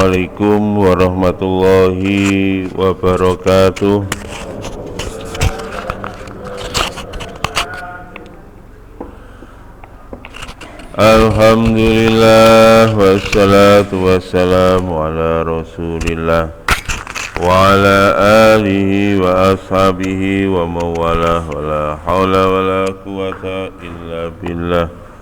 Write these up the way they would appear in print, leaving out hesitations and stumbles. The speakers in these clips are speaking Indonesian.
Assalamualaikum warahmatullahi wabarakatuh. Alhamdulillah wassalatu wassalamu ala rasulillah wa ala alihi wa ashabihi wa mawalah wa la hawla wa la quwata illa billah.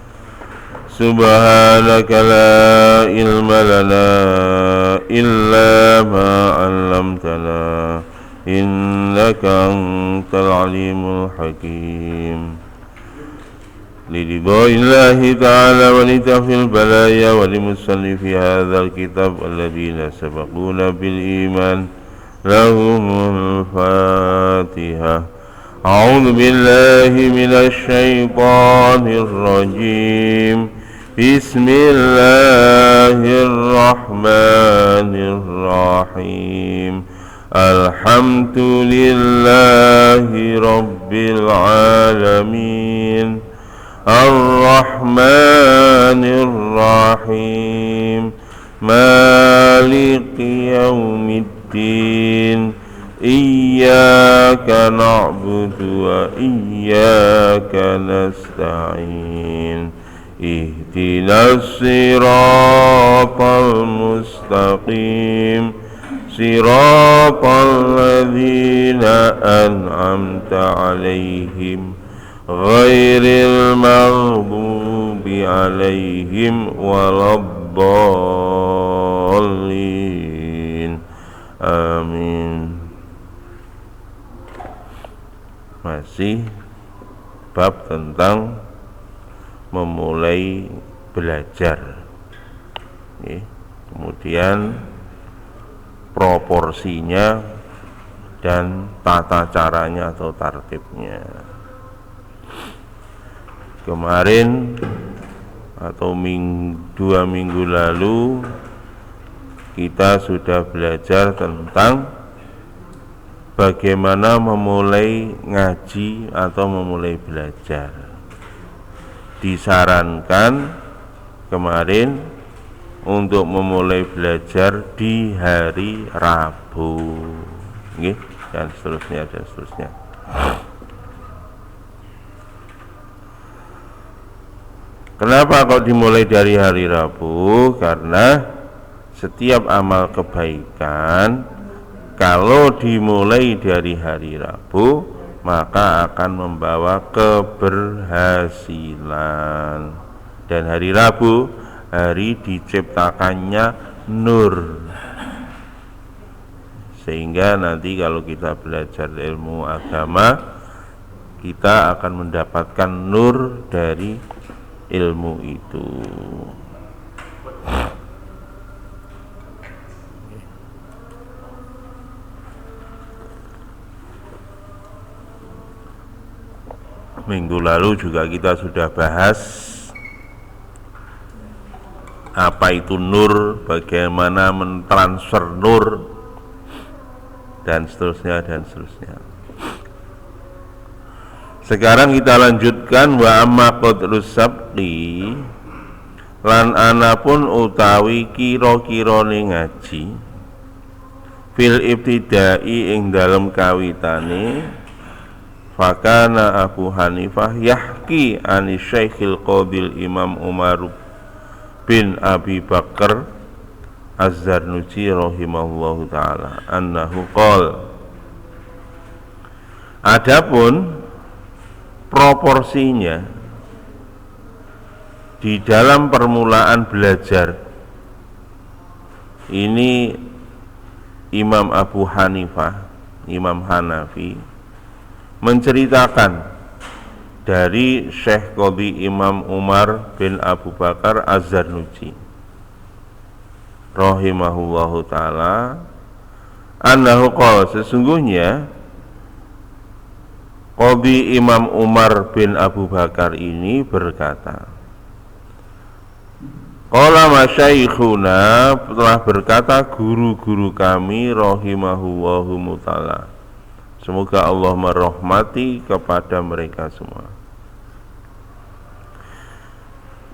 Subhanaka la ilma lana illa ma 'allamtana innaka antal alimul hakim. Lillahi ta'ala wa litafil balaya wa limusannifi hadzal kitab alladhina sabaquna bil iman lahumul fatihah. A'udzu billahi minasy syaithanir rajim. Bismillahirrahmanirrahim. Alhamdulillahi rabbil alamin. Ar-Rahmanir Rahim. Maliki yaumiddin. Iyyaka na'budu wa iyyaka nasta'in. Ihdinas siratal mustaqim. Siratal ladzina an'amta 'alaihim ghairil maghdubi 'alaihim waladdallin. Amin. Masih bab tentang memulai belajar. Kemudian proporsinya dan tata caranya atau tartibnya. Kemarin atau 2 minggu lalu kita sudah belajar tentang bagaimana memulai ngaji atau memulai belajar. Disarankan kemarin untuk memulai belajar di hari Rabu, dan seterusnya dan seterusnya. Kenapa kok dimulai dari hari Rabu? Karena setiap amal kebaikan kalau dimulai dari hari Rabu maka akan membawa keberhasilan. Dan hari Rabu hari diciptakannya nur, sehingga nanti kalau kita belajar ilmu agama kita akan mendapatkan nur dari ilmu itu. Minggu lalu juga kita sudah bahas apa itu nur, bagaimana mentransfer nur, dan seterusnya dan seterusnya. Sekarang kita lanjutkan wa amma qadrus sabqi lan anapun utawi kira-kirane ngaji fil ibtidai ing dalem kawitane. Fakana Abu Hanifah yahki ani Syekhil Qadil Imam Umar bin Abi Bakar Az-Zarnuji rahimahullahu ta'ala annahu qol. Adapun proporsinya di dalam permulaan belajar ini Imam Abu Hanifah, Imam Hanafi menceritakan dari Syekh Qadhi Imam Umar bin Abu Bakar Az-Zarnuji rahimahullahu ta'ala annahu qala, sesungguhnya Qadhi Imam Umar bin Abu Bakar ini berkata, qala masyaikhuna, telah berkata guru-guru kami rahimahullahu ta'ala, semoga Allah merahmati kepada mereka semua.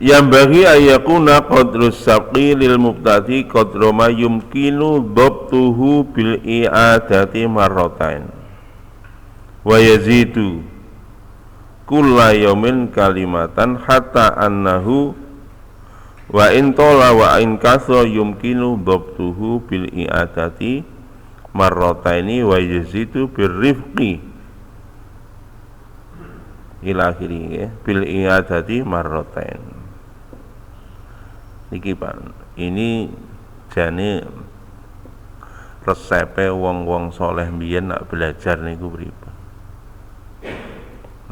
yang bagi ayakuna qadrus sabqi lil mubtadi qadru ma yumkinu dhabtuhu bil i'adati marratain wa yazidu kulla yaumin kalimatan hatta annahu wa in tola wa in kasra yumkinu dhabtuhu bil i'adati marrataini wa yazidu bir rifqi ila akhiri ya, bil i'adati marratain. Iki Pak, ini jane resepe wong-wong soleh mbiyen nak belajar niku pripun.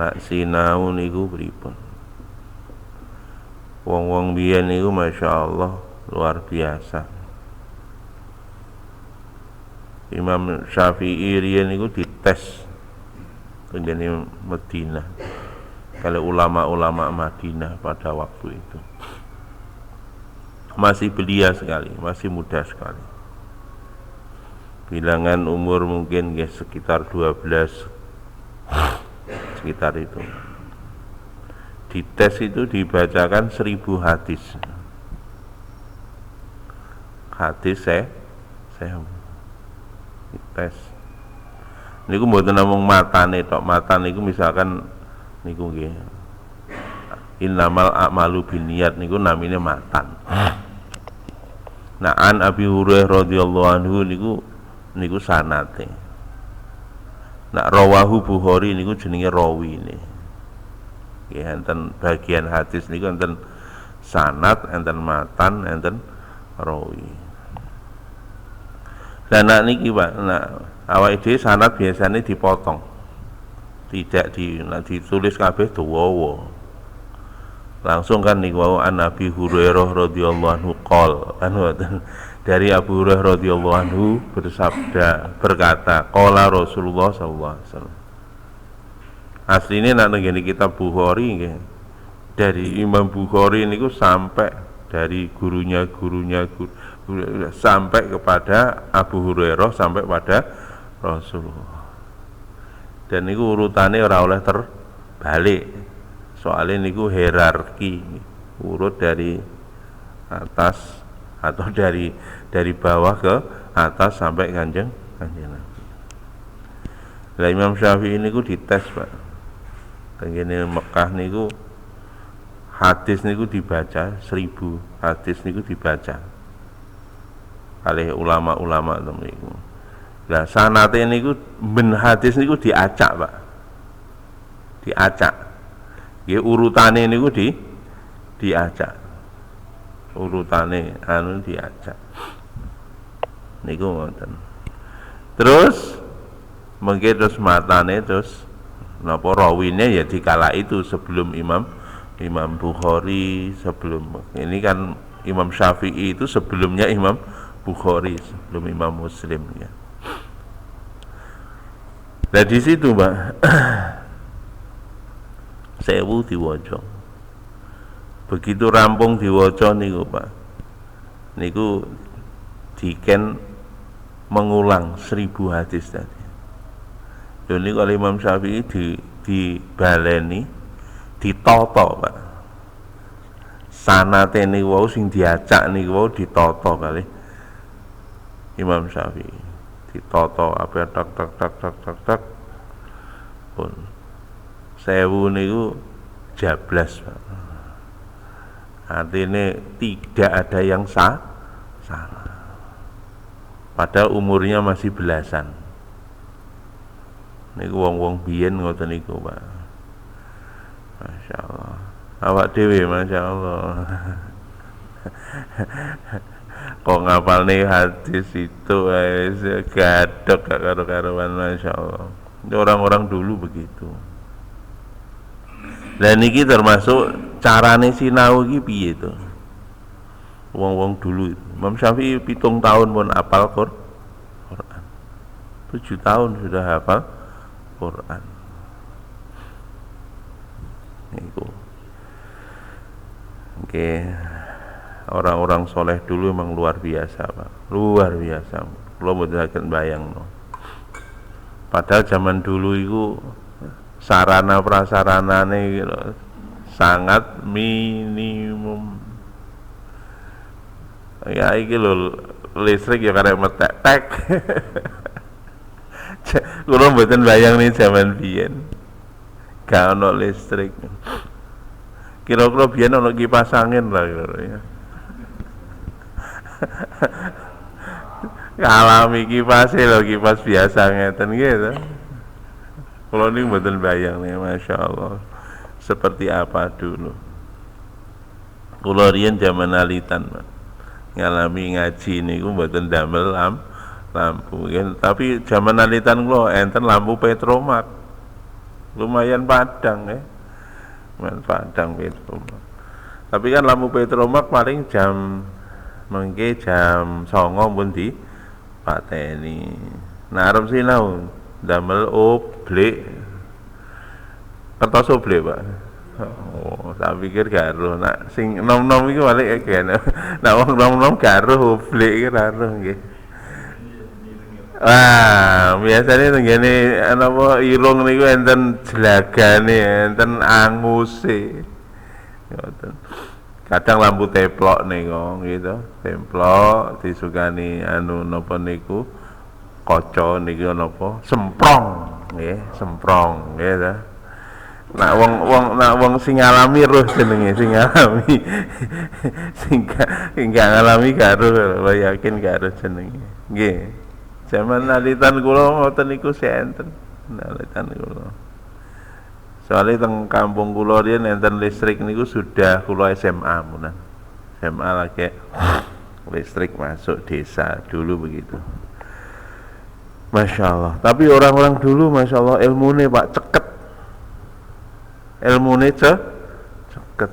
Nak sinau niku pripun. Wong-wong mbiyen niku masyaallah luar biasa. Imam Syafi'i riyen niku dites tengene Madinah. Kalau ulama-ulama Madinah pada waktu itu masih belia sekali, masih muda sekali. Bilangan umur mungkin ya sekitar 12, sekitar itu. Di tes itu dibacakan 1000 hadis. Hadis saya tes. Niku mboten namung matane tok, matan niku misalkan niku nggih. Innamal a'malu binniyat niku namine matan. Nah, an Abi Hurairah radhiyallahu anhu niku sanate. Nah, rawahu Bukhari niku jenenge rawine. Nggih enten bagian hadis niku enten sanad, enten matan, enten rawi. Lah nak niki Pak, nah awake dhewe sanad biasanya dipotong. Tidak ditulis kabeh dawa. Langsung kan niku an Nabi Hurairah radhiyallahu anhu qol kan dari Abu Hurairah radhiyallahu anhu berkata qala Rasulullah sallallahu alaihi wasallam. Asline nek ngene kitab Bukhari nggih dari Imam Bukhari niku sampai dari gurunya sampai kepada Abu Hurairah sampai pada Rasulullah. Dan niku urutane ora oleh terbalik. Soalnya niku hierarki, urut dari atas atau dari bawah ke atas sampai kanjeng Nabi. Lah Imam Syafi'i niku dites Pak. Tengene Mekah niku hadis niku dibaca 1000 hadis niku dibaca oleh ulama-ulama niku. Lah sanate niku ben hadis niku diacak Pak. Diacak. Ya urutane niku diacak. Urutane anu diacak. Niku ngoten. Terus mungkin terus matane terus napa rawine ya dikala itu sebelum Imam Bukhari, sebelum ini kan Imam Syafi'i itu sebelumnya Imam Bukhari, sebelum Imam Muslim ya. Nah di situ Mbak 1000 diwaca. Begitu rampung diwaca niku Pak, niku diken mengulang 1000 hadis tadi. Lha niku oleh Imam Syafi'i dibaleni, ditata Pak. Sanate niku wau sing diacak niku wau ditata kalih Imam Syafi'i. Ditata apa tak pun 1000 niku jablas Pak. Artinya tidak ada yang salah. Padahal umurnya masih belasan. Niku wong-wong biyen ngoten niku Pak. Masya Allah. Awak dhewe Masya Allah. Kok ngapal nih hadis itu gadok gak karo-karuan Masya Allah. Orang-orang dulu begitu. Dan niki termasuk carane sinau iki piye to? Wong-wong dulu itu. Imam Syafi'i 7 tahun pun hafal Quran. 7 tahun sudah hafal Quran. Niku. Oke. Orang-orang soleh dulu memang luar biasa, Pak. Luar biasa. Kula mboten bayangno. Padahal zaman dulu itu sarana prasaranane sangat minimum. Ya iki lho listrik ya karek metek tek. Kula mboten bayang nih zaman biyen. Gak ono listrik. Kira-kira biyen ono kipas angin lah ya. Ngalami kipas lho, kipas biasa ngeten gitu. Kalau ini mboten bayang nih, masya Allah, seperti apa dulu. Kulo riyen zaman alitan, ngalami ngaji niku mboten damel lampu, ya. Tapi zaman alitan kulo enten lampu petromak, lumayan padang ya, lumayan padang petromak. Tapi kan lampu petromak paling jam mengke jam 09.00 pun di pateni. Nah arep sinau damel oblek kertas oblek Pak. Oh, tak pikir gak roh. Nak sing nom-nom iki balik kene. Nak wong nom-nom gak roh oblek iki ra roh nggih. Wah, biasanya tenggene napa irung niku enten jelagane, enten anguse. Ngoten. Kadang lampu teplok niku gitu. Templok disukani anu napa niku kaca niki napa semprong nggih, semprong nggih ta. Nak wong sing ngalami roh jenenge, sing ngalami sing gak ngalami gak roh, yakin gak roh jenenge. Nggih. Zaman alitan kula ngoten niku enten alitan kula. Soalnya teng kampung kula riyen enten listrik niku sudah kula SMA munan. SMA lagi listrik masuk desa dulu begitu. Masya Allah. Tapi orang-orang dulu Masya Allah ilmune Pak ceket. Ilmune ceket.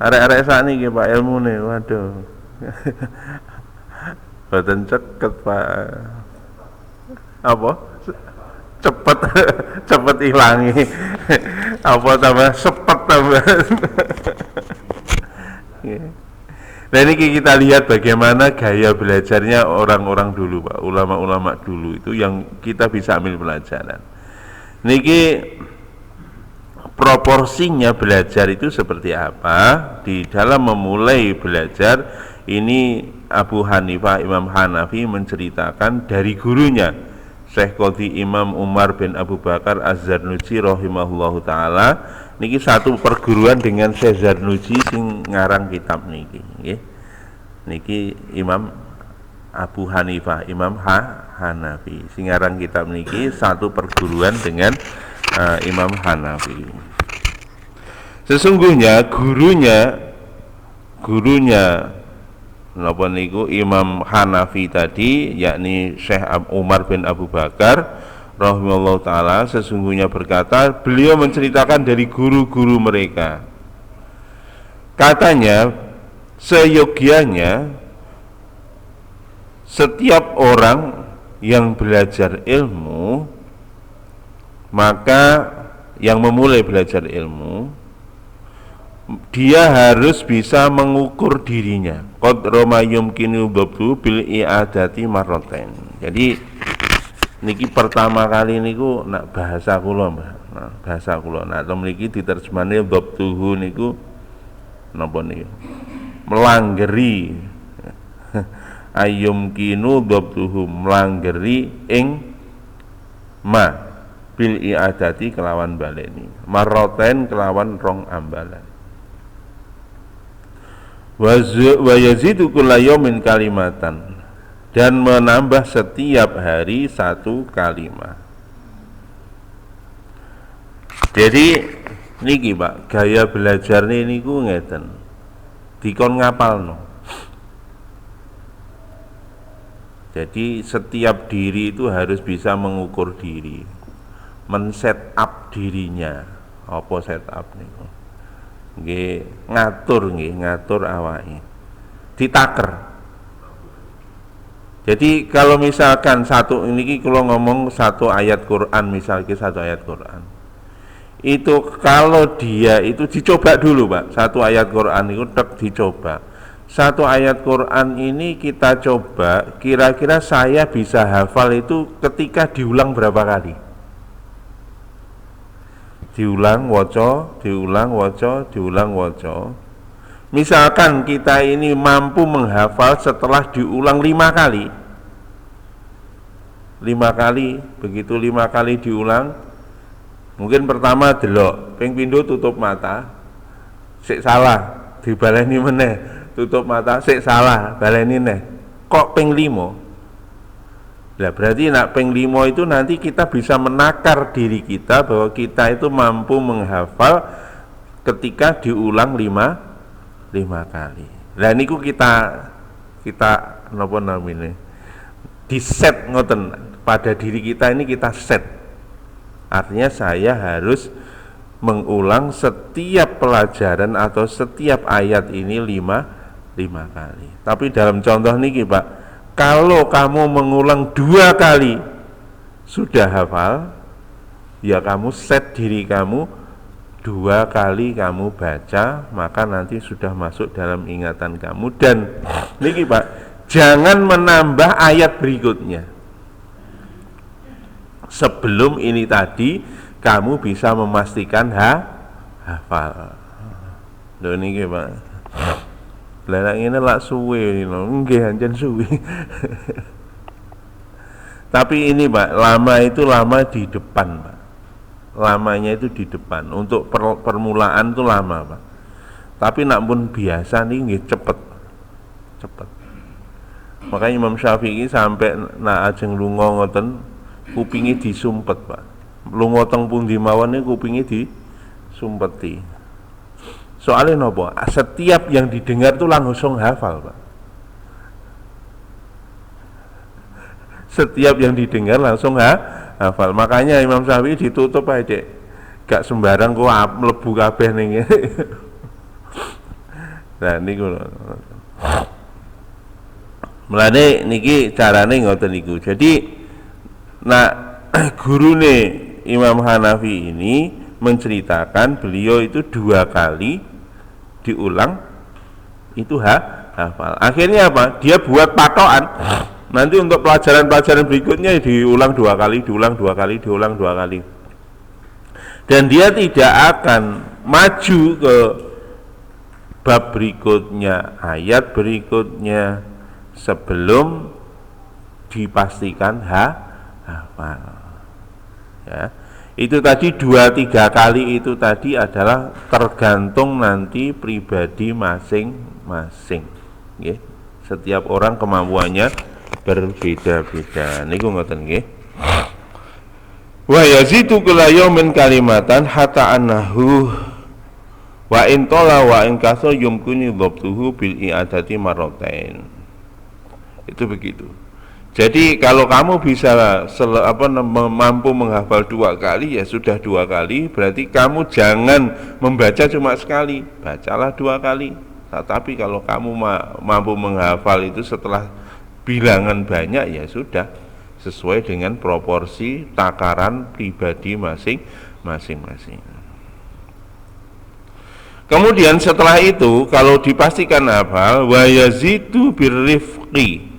Arek-arek sakniki Pak ilmune waduh. Boten ceket Pak. Apa? Cepet ilangi. Apa tambah sepet tambah. Nah ini kita lihat bagaimana gaya belajarnya orang-orang dulu Pak, ulama-ulama dulu itu yang kita bisa ambil pelajaran. Niki proporsinya belajar itu seperti apa di dalam memulai belajar. Ini Abu Hanifah Imam Hanafi menceritakan dari gurunya Syekh Qadhi Imam Umar bin Abu Bakar Az-Zarnuji rahimahullahu taala. Niki satu perguruan dengan Syekh Zarnuji sing ngarang kitab niki nggih. Niki Imam Abu Hanifah Imam Hanafi sing ngarang kitab niki satu perguruan dengan Imam Hanafi. Sesungguhnya gurunya napa niku Imam Hanafi tadi yakni Syekh Umar bin Abu Bakar rahimahullah ta'ala sesungguhnya berkata, beliau menceritakan dari guru-guru mereka, katanya seyogianya setiap orang yang belajar ilmu, maka yang memulai belajar ilmu dia harus bisa mengukur dirinya qadra ma yumkinu dhabtu bil i'adati marratain. Jadi niki pertama kali niku nak bahasa kula Mbah. Nah, bahasa kula nak mriki diterjemahne dhabtuhu niku napa niku? Melanggeri. Ayyumkinu dhabtuhu melanggeri ing ma bil i'adati kelawan baleni. Marratain kelawan rong ambalan. Wa yazidu kulla yaumin kalimatan, dan menambah setiap hari satu kalimat. Jadi niki Pak, gaya belajar niku ngeten. Dikon ngapalno. Jadi setiap diri itu harus bisa mengukur diri, men-set up dirinya. Apa set up niku? Nggih, ngatur awake. Ditaker. Jadi kalau misalkan satu ini kalau ngomong satu ayat Quran, misalnya satu ayat Quran, itu kalau dia itu dicoba dulu Pak, satu ayat Quran itu dicoba. Satu ayat Quran ini kita coba, kira-kira saya bisa hafal itu ketika diulang berapa kali. diulang waca, diulang waca, diulang waca. Misalkan kita ini mampu menghafal setelah diulang 5 kali. 5 kali, begitu 5 kali diulang, mungkin pertama delok, ping pindho tutup mata, sik salah, dibaleni meneh, tutup mata, sik salah, baleni neh. Kok ping 5? Nah, berarti nak ping 5 itu nanti kita bisa menakar diri kita bahwa kita itu mampu menghafal ketika diulang 5 kali. Lah niku kita napa namine? Di set ngoten pada diri kita ini kita set. Artinya saya harus mengulang setiap pelajaran atau setiap ayat ini 5 kali. Tapi dalam contoh niki Pak, kalau kamu mengulang 2 kali sudah hafal, ya kamu set diri kamu 2 kali kamu baca, maka nanti sudah masuk dalam ingatan kamu. Dan niki Pak, jangan menambah ayat berikutnya sebelum ini tadi kamu bisa memastikan hafal. Lho niki Pak. Lah ngene lak suwe lho, nggih anjen suwe. Tapi ini Pak, lama itu lama di depan Pak. Lamanya itu di depan. Untuk permulaan itu lama Pak. Tapi nak pun biasa nih nggih cepet. Makanya Imam Syafi'i sampai nak ajeng lunga ngoten kupinge disumpet Pak. Lunga teng pundi mawon niku kupinge disumpeti. Soalnya nopo? Setiap yang didengar itu langsung hafal Pak. Setiap yang didengar langsung hafal. Makanya Imam Syafi'i ditutup aja Dek. Gak sembarang kok mlebu kabeh ning. Nah niku. Mulane niki carane ngoten niku. Jadi nak gurune Imam Hanafi ini menceritakan beliau itu 2 kali diulang itu hafal. Akhirnya apa? Dia buat patokan. Nanti untuk pelajaran-pelajaran berikutnya diulang 2 kali, diulang 2 kali, diulang 2 kali. Dan dia tidak akan maju ke bab berikutnya, ayat berikutnya sebelum dipastikan hafal. Ya. Itu tadi 2-3 kali itu tadi adalah tergantung nanti pribadi masing-masing. Nggih. Setiap orang kemampuannya berbeda-beda. Niku ngoten nggih. Wa yazidu kulla yaumin kalimatan hatta annahu wa in tala wa in kasra yumkinu dhabtuhu bil i'adati marratain. Itu begitu. Jadi kalau kamu bisa mampu menghafal 2 kali, ya sudah 2 kali. Berarti kamu jangan membaca cuma sekali, bacalah 2 kali. Tetapi kalau kamu mampu menghafal itu setelah bilangan banyak, ya sudah sesuai dengan proporsi takaran pribadi masing-masing. Kemudian setelah itu kalau dipastikan hafal, wa yazidu birrifqi,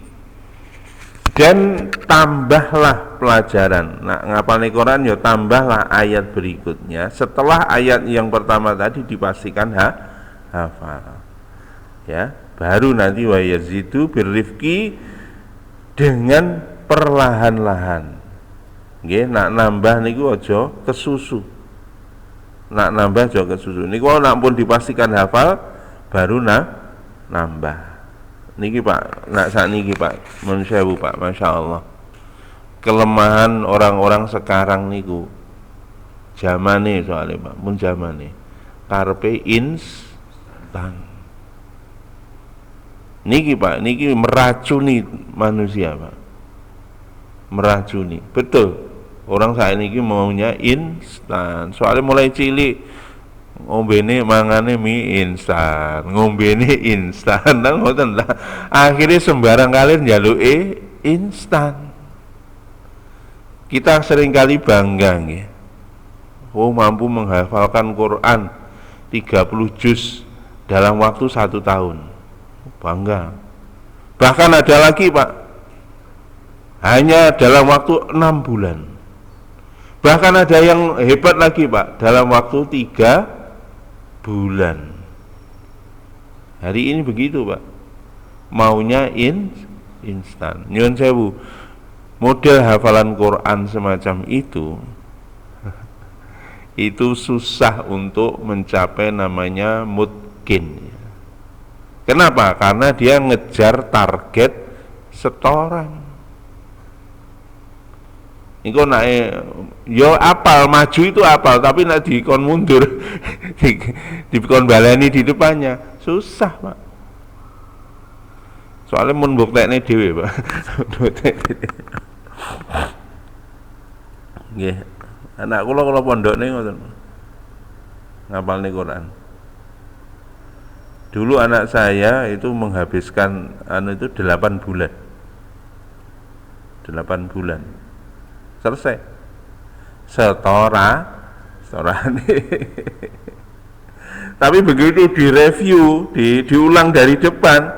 dan tambahlah pelajaran. Nah, ngapalne Quran ya tambahlah ayat berikutnya. Setelah ayat yang pertama tadi dipastikan hafal. Ya, baru nanti wa yazidu birrifqi, dengan perlahan-lahan. Nggih, nak nambah niku aja kesusu. Nak nambah aja kesusu. Niku nak pun dipastikan hafal baru nambah. Niki Pak, nak saat niki Pak, mensewu Pak, Masya Allah. Kelemahan orang-orang sekarang niku, zamane soalnya Pak, mun zamane, karepe instan. Niki Pak, niki meracuni manusia Pak, meracuni, betul. Orang saat niki maunya instan, soalnya mulai cilik. Ngombene mangane mie instan, ngombene instan, ngoten lah. Akhirnya sembarang kali njaluke instan. Kita seringkali bangga nggih. Oh, mampu menghafalkan Quran 30 juz dalam waktu 1 tahun. Bangga. Bahkan ada lagi Pak, hanya dalam waktu 6 bulan. Bahkan ada yang hebat lagi Pak, dalam waktu 3 bulan. Hari ini begitu Pak, maunya instan. Nyuwun sewu, model hafalan Quran semacam itu susah untuk mencapai namanya mutqin. Kenapa? Karena dia ngejar target setoran. Iku naik, yo apal maju itu apal, tapi nak dikon mundur, dikon baleni di depannya, susah Pak. Soalnya mun buktekne dhewe Pak. Nggih. Anak kula pondokne ngoten. Ngapalne Quran. Dulu anak saya itu menghabiskan itu 8 bulan. 8 bulan. Selesai. Setorane. Tapi begitu direview, diulang dari depan,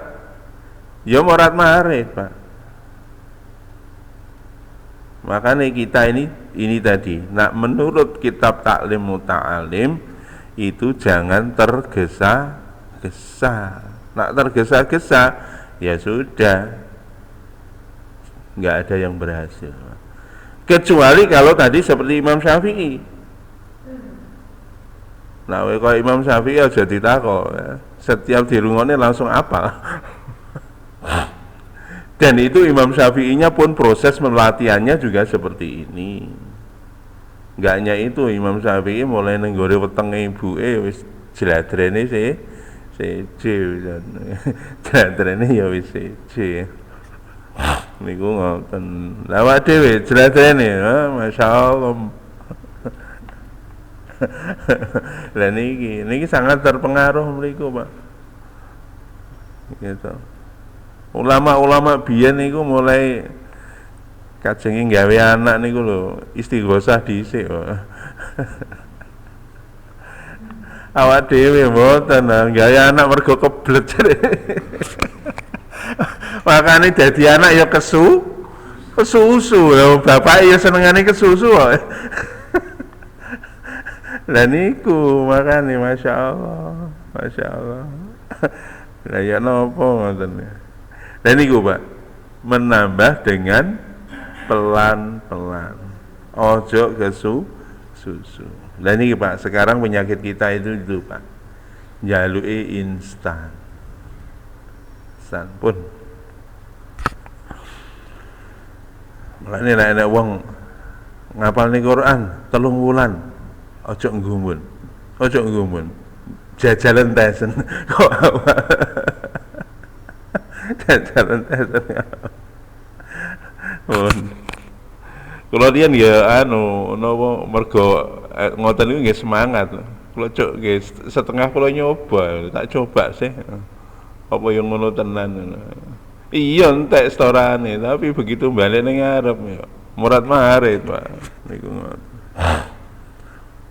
ya morat marit Pak. Makanya kita ini tadi, nah menurut kitab Taklim Muta'alim itu jangan tergesa-gesa. Nak tergesa-gesa ya sudah, nggak ada yang berhasil. Kecuali kalau tadi seperti Imam Syafi'i. Nah, kalau Imam Syafi'i aja ditakok, ya. Setiap dirungone langsung apal. Dan itu Imam Syafi'inya pun proses pelatihannya juga seperti ini. Enggak hanya itu, Imam Syafi'i mulai nenggore wetenge ibuke wis jladrene seje. Jladrene ya wis seje. Niku ngoten. Lah awak dhewe jladrene, masyaallah. Lah niki sangat terpengaruh mriku, Pak. Gitu. Ulama-ulama biyen niku mulai kajenge gawe anak niku lho, istighosah dhisik kok. Awak dhewe mboten gawe anak mergo keblet. Makane dadi anak ya kesusu lho, bapak ya senengane kesusu kok. Lah niku makane masyaallah. Lah ya napa ngoten. Lah niku Pak, menambah dengan pelan-pelan. Ojo susu. Lah niki Pak, sekarang penyakit kita itu Pak. Njaluke instan. Pun. Makane nek ana wong ngapalne Quran 3 wulan, ojo nggumun. Jajalan tesen kok. Jajalan tesen. Kula riyen ya napa mergo ngoten niku nggih semangat. Kula cuk nggih setengah kula nyoba, tak coba sih. Apa yang ngono tenan. Iya entek setorane, tapi begitu balik ning ngarep ya murat marit, Pak. Niku ngoten.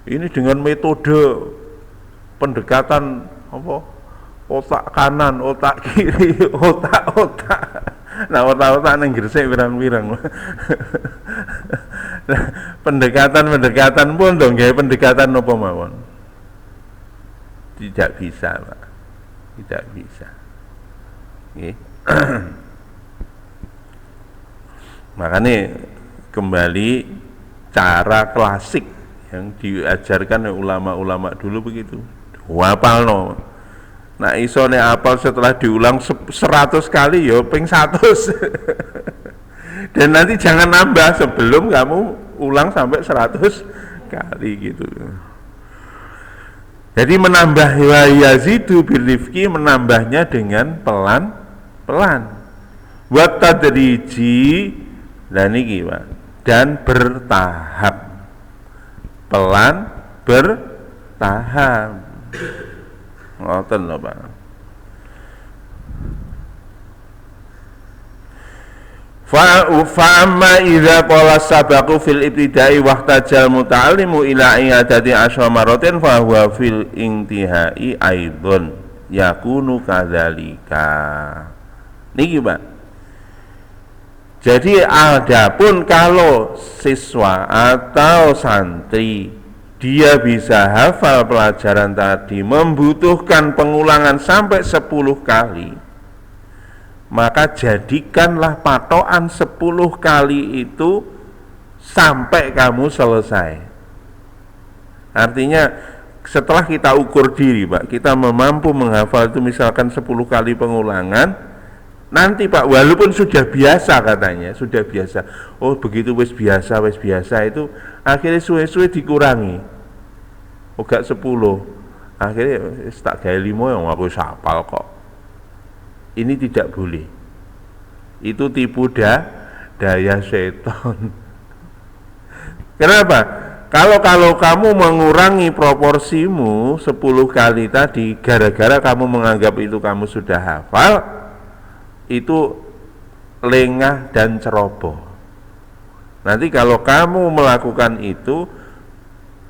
Ini dengan metode pendekatan apa? Otak kanan, otak kiri, otak. Nah, otak-otak nang gresik pirang-pirang. Nah, pendekatan pun dong gawe pendekatan apa mawon. Tidak bisa, Pak. Tidak bisa. Nggih. Makanya kembali cara klasik yang diajarkan oleh ulama-ulama dulu begitu. Wapalno. Nah iso nek apal setelah diulang 100 kali ya ping 100. Dan nanti jangan nambah sebelum kamu ulang sampai 100 kali gitu. Jadi menambah yazidu bilifki, menambahnya dengan pelan-pelan. Wa tadriji dan niki Pak, dan bertahap. Pelan bertahap. Ngoten lho Pak. Fa'amma idza qala sabaqu fil ibtidai wahtajal muta'allimu ila i'adati asyra maratin fa huwa fil intihai aidon yakunu kadzalika. Niki Pak. Jadi adapun kalau siswa atau santri dia bisa hafal pelajaran tadi membutuhkan pengulangan sampai 10 kali, maka jadikanlah patokan 10 kali itu sampai kamu selesai. Artinya setelah kita ukur diri Pak, kita mampu menghafal itu misalkan 10 kali pengulangan, nanti Pak, walaupun sudah biasa katanya, sudah biasa. Oh begitu wis biasa itu akhirnya suwe-suwe dikurangi. Oh gak 10. Akhirnya tak gawe 5 yang aku hafal kok. Ini tidak boleh. Itu tipu daya setan. Kenapa? Kalau kamu mengurangi proporsimu 10 kali tadi gara-gara kamu menganggap itu kamu sudah hafal, itu lengah dan ceroboh. Nanti kalau kamu melakukan itu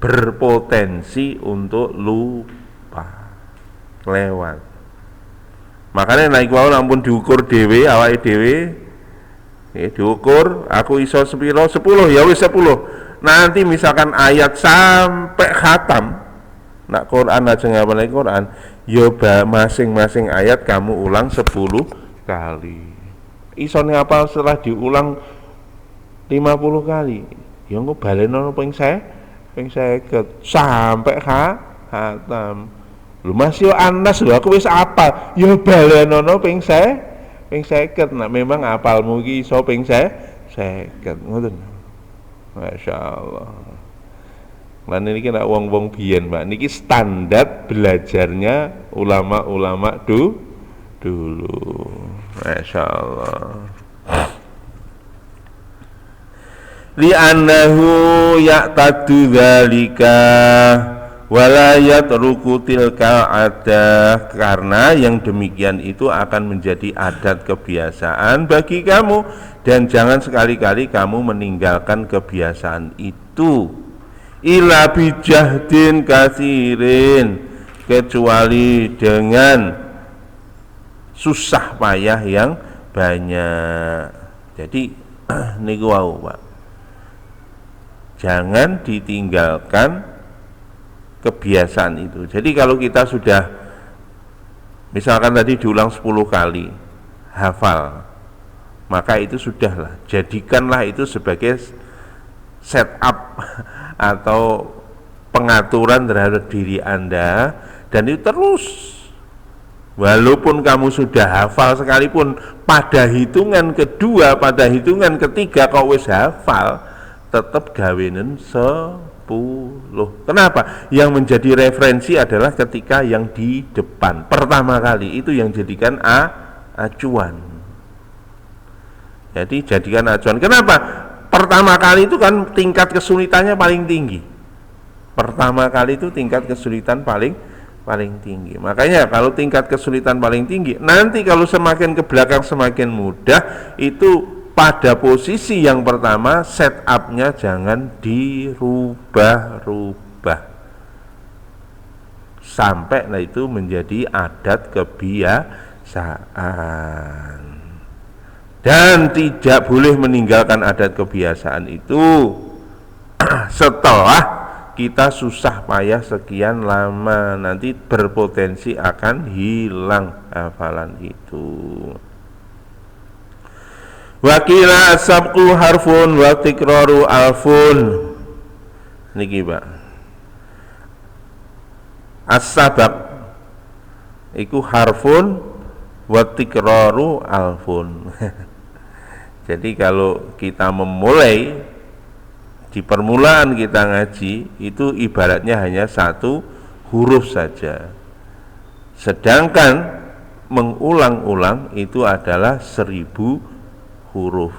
berpotensi untuk lupa, lewat. Makanya naik wau ampun diukur dhewe, awake dhewe diukur, aku iso sepiro 10, ya wis 10. Nanti misalkan ayat sampai khatam, nak Quran aja ngapalin Quran, ya masing-masing ayat kamu ulang 10 kali. Iso ngapal setelah diulang 50 kali. Ya engko balenono ping 50 sampai khatam. Lho Mas yo Anas lho aku wis apal. Ya balenono ping 50. Nah memang apalmu iki iso ping 50 ngoten. Masyaallah. Lan niki nek wong-wong biyen, Mbak, niki standar belajarnya ulama-ulama dulu. Masya Allah. Li'annahu ya'tadu dzalika wala yatruku tilka adah, karena yang demikian itu akan menjadi adat kebiasaan bagi kamu dan jangan sekali-kali kamu meninggalkan kebiasaan itu. Ila bijahdin katsirin, kecuali dengan susah payah yang banyak. Jadi niku wau Pak, jangan ditinggalkan kebiasaan itu. Jadi kalau kita sudah misalkan tadi diulang 10 kali hafal, maka itu sudahlah, jadikanlah itu sebagai setup atau pengaturan terhadap diri Anda, dan itu terus. Walaupun kamu sudah hafal sekalipun, pada hitungan kedua, pada hitungan ketiga kau wis hafal, tetap gawenen 10. Kenapa? Yang menjadi referensi adalah ketika yang di depan pertama kali, itu yang jadikan acuan. Jadi jadikan acuan. Kenapa? Pertama kali itu kan tingkat kesulitannya paling tinggi. Pertama kali itu tingkat kesulitan paling tinggi. Makanya kalau tingkat kesulitan paling tinggi, nanti kalau semakin ke belakang semakin mudah, itu pada posisi yang pertama setupnya jangan dirubah-rubah sampai itu menjadi adat kebiasaan. Dan tidak boleh meninggalkan adat kebiasaan itu setelah kita susah payah sekian lama, nanti berpotensi akan hilang hafalan itu. Wakila sabqu harfun wa tikraru alfun. Niki Pak, as-sabaq iku harfun wa tikraru alfun. Jadi kalau kita memulai di permulaan kita ngaji, itu ibaratnya hanya satu huruf saja. Sedangkan mengulang-ulang itu adalah 1000 huruf.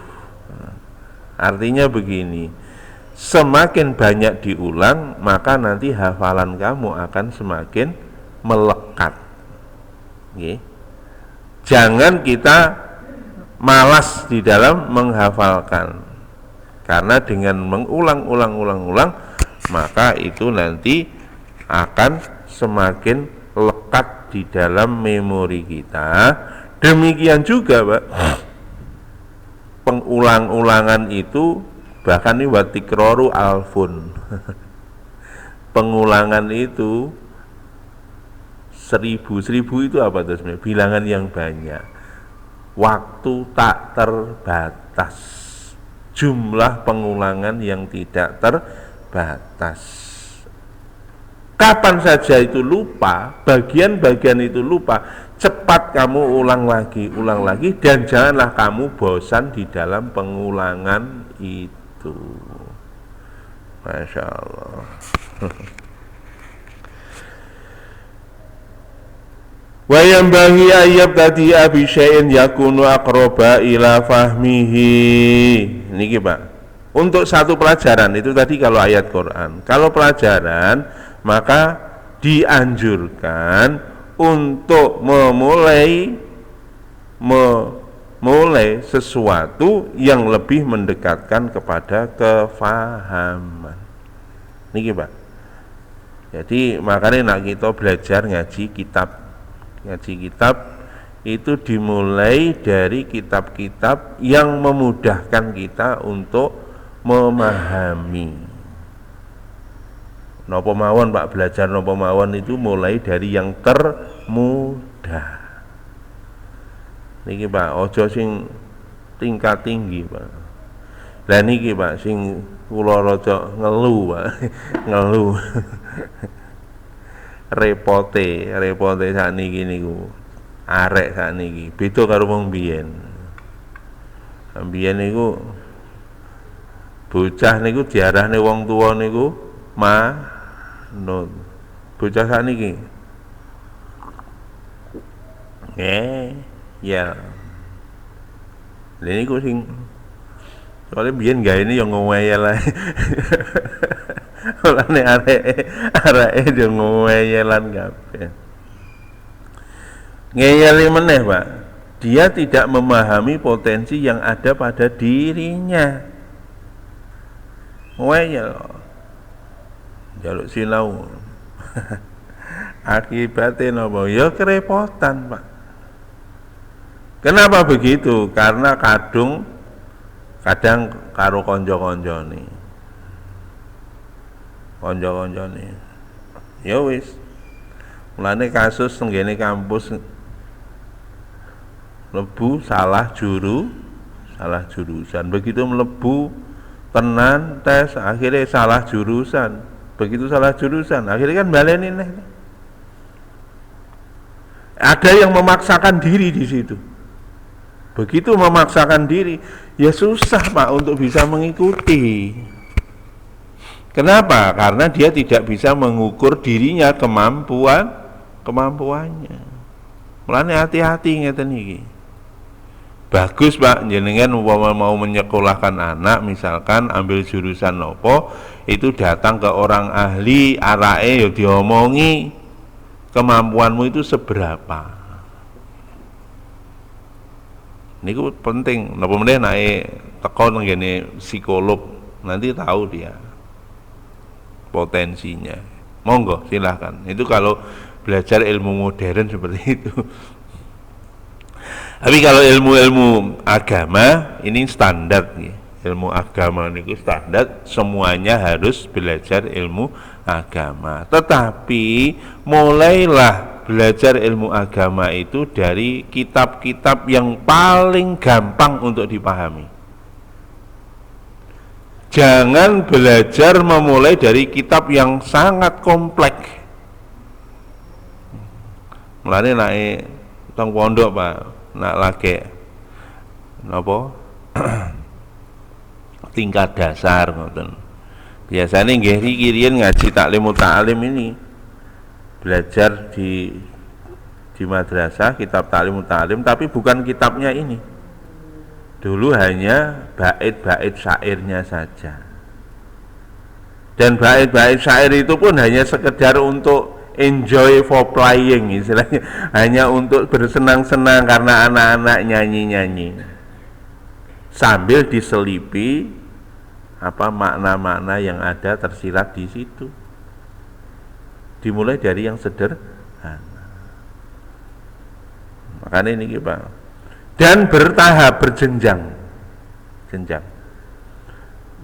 Artinya begini, semakin banyak diulang, maka nanti hafalan kamu akan semakin melekat. Jangan kita malas di dalam menghafalkan, karena dengan mengulang-ulang, maka itu nanti akan semakin lekat di dalam memori kita. Demikian juga Pak, pengulang-ulangan itu bahkan ini watikroru alfun. Pengulangan itu 1000 itu apa tuh sebenarnya? Bilangan yang banyak. Waktu tak terbatas. Jumlah pengulangan yang tidak terbatas. Kapan saja itu lupa, bagian-bagian itu lupa, cepat kamu ulang lagi, dan janganlah kamu bosan di dalam pengulangan itu. Masya Allah. Wa yambaghi ayyab tadi abi syai'in yakunu aqraba ila fahmihi. Niki Pak. Untuk satu pelajaran itu tadi kalau ayat Quran. Kalau pelajaran maka dianjurkan untuk memulai sesuatu yang lebih mendekatkan kepada kefahaman. Niki Pak. Jadi makanya nak kita belajar ngaji kitab itu dimulai dari kitab-kitab yang memudahkan kita untuk memahami. Napa mawon Pak, belajar napa mawon itu mulai dari yang termudah. Niki Pak, ojo sing tingkat tinggi Pak. Lah niki Pak sing kula rada ngelu Pak, ngelu. repote sakniki niku arek sakniki beda karo wong biyen. Biyen niku bocah niku diarahne wong tuwa niku manut. Bocah sakniki ya lha niku sing soalnya biyen gawe ini yang ngomel lah. Olane areke yo ngoyelan kabeh. Ngeyeli meneh, Pak. Dia tidak memahami potensi yang ada pada dirinya. Ngoyel. Jaluk sinau. Akibatnya napa? Ya kerepotan, Pak. Kenapa begitu? Karena kadang karo kanca-kancane. Konco-koncone. Ya wis. Mulane kasus tenggene kampus mlebu salah jurusan. Begitu mlebu tenan tes akhirnya salah jurusan. Begitu salah jurusan, akhirnya kan baleni neh. Ada yang memaksakan diri di situ. Begitu memaksakan diri, ya susah Pak untuk bisa mengikuti. Kenapa? Karena dia tidak bisa mengukur dirinya kemampuannya. Mulane hati-hati ngeten iki. Bagus Pak, jenengan mau menyekolahkan anak misalkan ambil jurusan nopo, itu datang ke orang ahli, arake ya diomongi kemampuanmu itu seberapa. Niku penting. Napa meneh naik teko ngene psikolog, nanti tahu dia potensinya. Monggo silahkan. Itu kalau belajar ilmu modern seperti itu. Tapi kalau ilmu-ilmu agama ini standar ya. Ilmu agama ini standar, semuanya harus belajar ilmu agama. Tetapi mulailah belajar ilmu agama itu dari kitab-kitab yang paling gampang untuk dipahami. Jangan belajar memulai dari kitab yang sangat kompleks. Mulane naik teng pondok Pak, nak lagi napa tingkat dasar ngoten. Biasanya nggih iki riyen ngaji taklim ta'lim ini. Belajar di madrasah kitab taklim ta'lim tapi bukan kitabnya ini. Dulu hanya bait-bait syairnya saja. Dan bait-bait syair itu pun hanya sekedar untuk enjoy for playing istilahnya, hanya untuk bersenang-senang karena anak-anak nyanyi-nyanyi. Sambil diselipi apa makna-makna yang ada tersirat di situ. Dimulai dari yang sederhana. Makanya ini Pak. Dan bertahap, berjenjang. jenjang.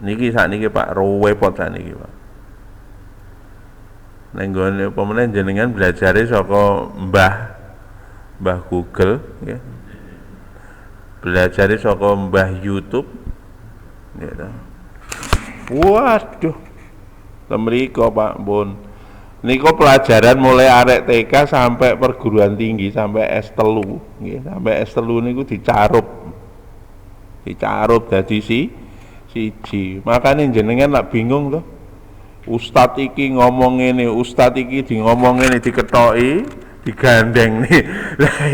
Niki sakniki Pak repot sakniki Pak. Nek nggone pemene jenengan belajare saka Mbah Google nggih. Belajare saka Mbah YouTube nggih ta. Waduh. Temriko Pak Pun. Niku pelajaran mulai arek TK sampai perguruan tinggi sampai S3 nggih. Sampai S3 niku dicarup dadi siji. Makane jenengan lak bingung to. Ustad iki ngomong ngene, ustad iki ngomong ngene diketoki, digandeng nih. Lah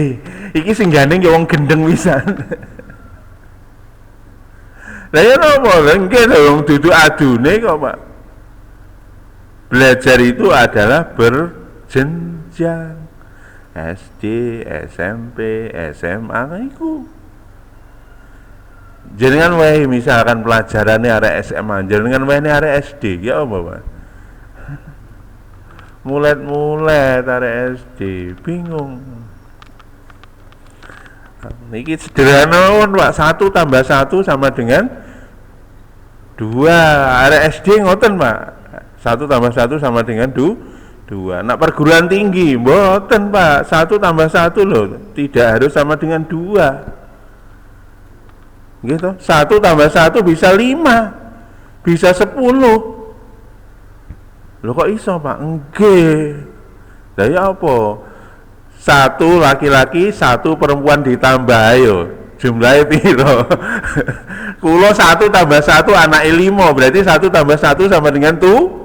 iki sing gandeng ya wong gendeng pisan. Lah ya napa lengke wong dudu adune kok, Pak. Belajar itu adalah berjenjang. SD, SMP, SMA iku. Jenengan wae misalkan pelajarannya arek SMA, jenengan wae arek SD, ya apa, Pak? Mulet arek SD, bingung. Niki sederhana Pak, 1 tambah 1 sama dengan 2. Arek SD ngoten, Pak. 1 tambah 1 sama dengan 2. Nak perguruan tinggi, mboten, Pak. 1 tambah 1 loh, tidak harus sama dengan 2. Gitu. 1 tambah 1 bisa 5, bisa 10. Loh kok iso, Pak? Nggih. Lah ya apa? 1 laki-laki, 1 perempuan ditambah ayo. Jumlahnya piro? Kulo 1 tambah 1 anake 5, berarti 1 tambah 1 sama dengan 7.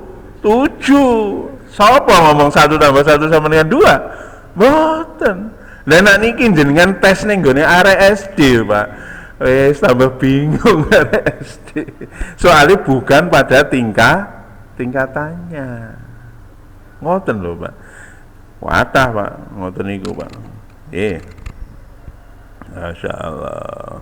Sapa ngomong 1 tambah 1 sama dengan 2? Mboten. Lah nek niki jenengan tes ning gone arek SD, Pak. Wes tambah bingung arek SD. Soalnya bukan pada tingkatannya. Ngoten lho, Pak. Wadah, Pak. Ngoten niku, Pak. Masya Allah.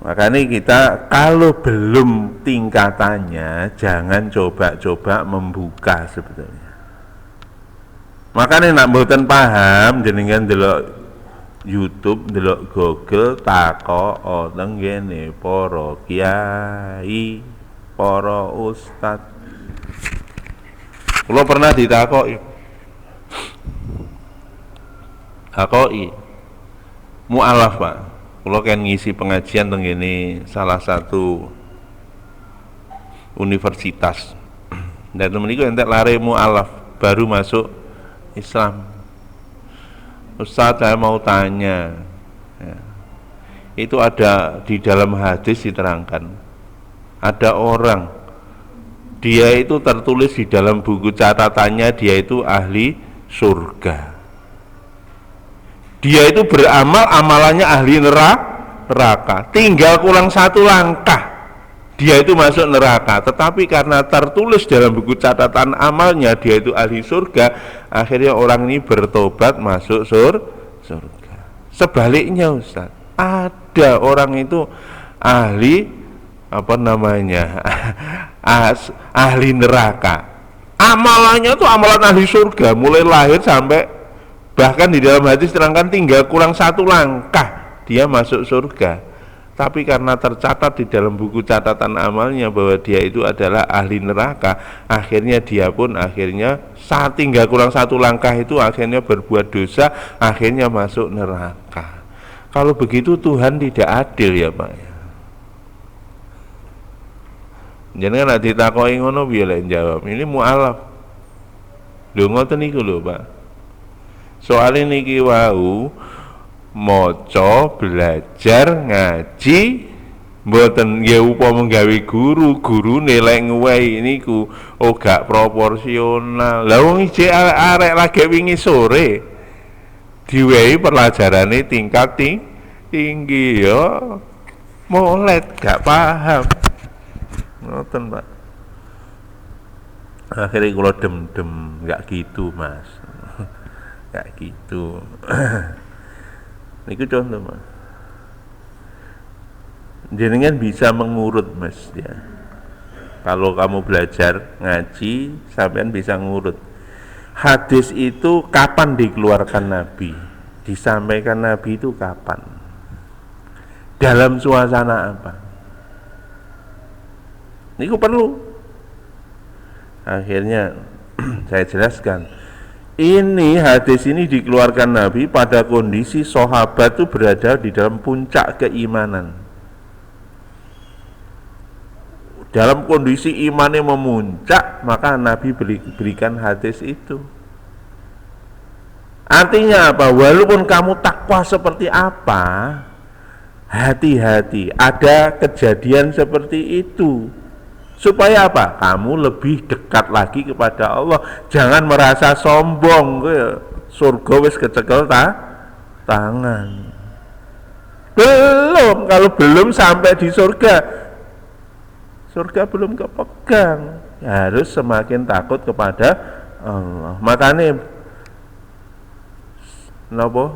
Makanya kita kalau belum tingkatannya jangan coba-coba membuka sebetulnya. Makanya nak mboten paham jenengan delok YouTube, delok Google, takok teng ngene para kiai, para ustad. Kula pernah ditakoki. Mu'alaf, Pak. Kula kan ngisi pengajian teng ngene salah satu universitas. Dan temen iku entek lare mu'alaf, baru masuk Islam. Ustaz, saya mau tanya ya. Itu ada di dalam hadis diterangkan, ada orang dia itu tertulis di dalam buku catatannya dia itu ahli surga, dia itu beramal, amalannya ahli neraka, tinggal kurang 1 langkah dia itu masuk neraka, tetapi karena tertulis dalam buku catatan amalnya dia itu ahli surga, akhirnya orang ini bertobat masuk surga. Sebaliknya Ustaz, ada orang itu ahli ahli neraka, amalannya itu amalan ahli surga, mulai lahir sampai bahkan di dalam hadis terangkan tinggal kurang 1 langkah dia masuk surga. Tapi karena tercatat di dalam buku catatan amalnya bahwa dia itu adalah ahli neraka, akhirnya dia pun saat tinggal kurang 1 langkah itu akhirnya berbuat dosa, akhirnya masuk neraka. Kalau begitu Tuhan tidak adil ya, Pak. Jenengan nek ditakoki ngono piye lek jawab? Ini mu'alaf. Lho ngoten niku lho, Pak. Soale niki wau maca, belajar, ngaji, mboten nggih upama gawe gurune lek nguwehi niku gak proporsional. Lah wong iki arek lagi wingi sore diwehi pelajarane tingkat tinggi ya molet gak paham. Ngoten, Pak. Akhirnya kula dem gak gitu, Mas. Gak gitu. Niku contoh, Mas. Jenengan bisa mengurut, Mas, ya. Kalau kamu belajar ngaji, sampean bisa ngurut. Hadis itu kapan dikeluarkan Nabi? Disampaikan Nabi itu kapan? dalam suasana apa. Niku perlu. Akhirnya saya jelaskan. Ini hadis ini dikeluarkan Nabi pada kondisi sahabat itu berada di dalam puncak keimanan. Dalam kondisi imannya memuncak, maka Nabi berikan hadis itu. Artinya apa? Walaupun kamu takwa seperti apa, hati-hati, ada kejadian seperti itu. Supaya apa? Kamu lebih dekat lagi kepada Allah. Jangan merasa sombong, surga wis kecekel tangan. Belum, kalau belum sampai di surga belum kepegang. Harus semakin takut kepada Allah. Makanya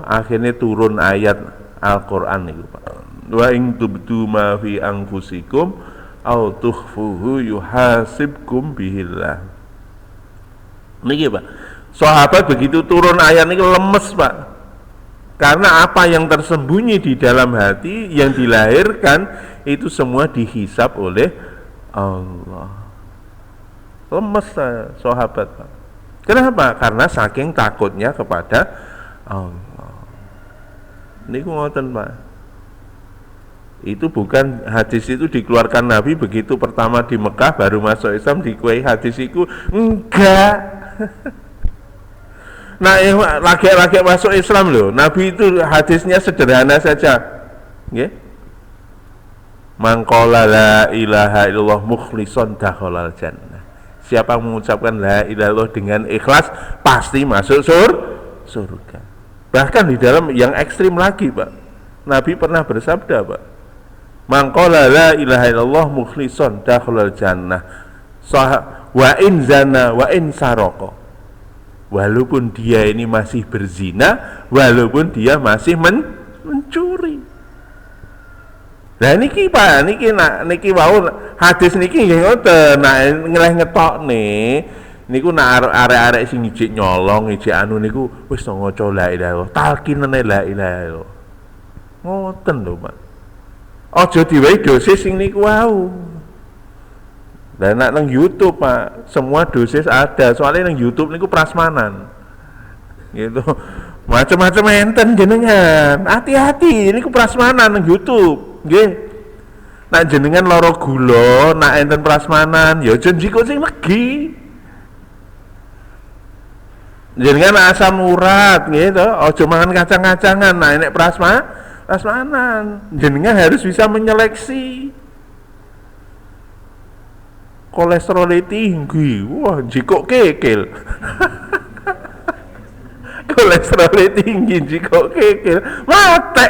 akhirnya turun ayat Al-Qur'an itu, Pak. Wa in tubdu ma fi anfusikum au tukhfuhu yuhasibkum bihillah. Niki Pak, sahabat begitu turun ayat ini lemes Pak, karena apa yang tersembunyi di dalam hati yang dilahirkan itu semua dihisab oleh Allah. Lemes sahabat Pak. Kenapa? Karena saking takutnya kepada Allah. Niku ngoten Pak. Itu bukan hadis itu dikeluarkan Nabi begitu pertama di Mekah baru masuk Islam dikuai hadis itu, enggak. Nah, lagi masuk Islam loh. Nabi itu hadisnya sederhana saja. Nggih. Man qala la ilaha illallah mukhlishon dakhalal jannah. Siapa mengucapkan la ilaha illallah dengan ikhlas pasti masuk surga. Bahkan di dalam yang ekstrim lagi, Pak. Nabi pernah bersabda, Pak. Man qala la ilaha illallah mukhlishon dakhalal jannah. Wa in zana wa in saraka. Walaupun dia ini masih berzina, walaupun dia masih mencuri. Lah niki Pak, niki wau hadis niki nggih ngoten, nek ngeleh ngetokne niku nek arek-arek sing ijik nyolong, ijik anu niku wis ngaca la ilaha illallah, talkinane la ilaha illallah. Ngoten lho, Pak. Aja diwehi dosis sing niku wau. Lah nek nang YouTube, Pak, semua dosis ada. Soalnya nang YouTube niku prasmanan. Gitu. Macam-macam enten jenengan. Hati-hati, niku prasmanan nang YouTube. Nggih. Nek jenengan lara gula, nek enten prasmanan, ya aja njiko sing legi. Jenengan asam urat gitu, aja mangan kacang-kacangan. Nah, nek prasmanan, jenengan harus bisa menyeleksi. Kolesterol tinggi, wah jikok kekil. Kolesterol tinggi, jikok kekil, mate.